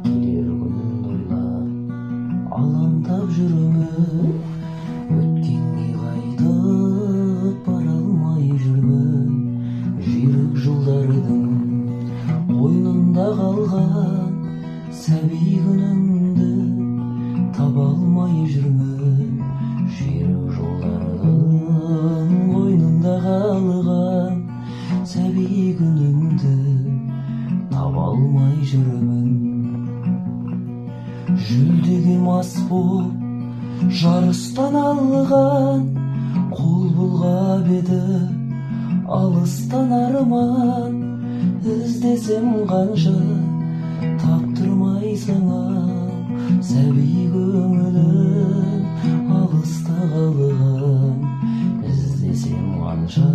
Келер күнүмдү ойлап алаңдап жүрөмүн, өткенге кайтып бара алмай жүрмүн. Жүйрөк жылдардын койнунда калган сәби күнүмдү таба алмай жүрмүн. Жүйрөк жылдардын койнунда калган сәби күнүмдү таба алмай жүрмүн. Жүлдөгө мас болуп жарыстан алган, кол булгап эди алыстан арман. Издесем канча таптырмай саңа, сәби көңүлүм алыста калган. Издесем канча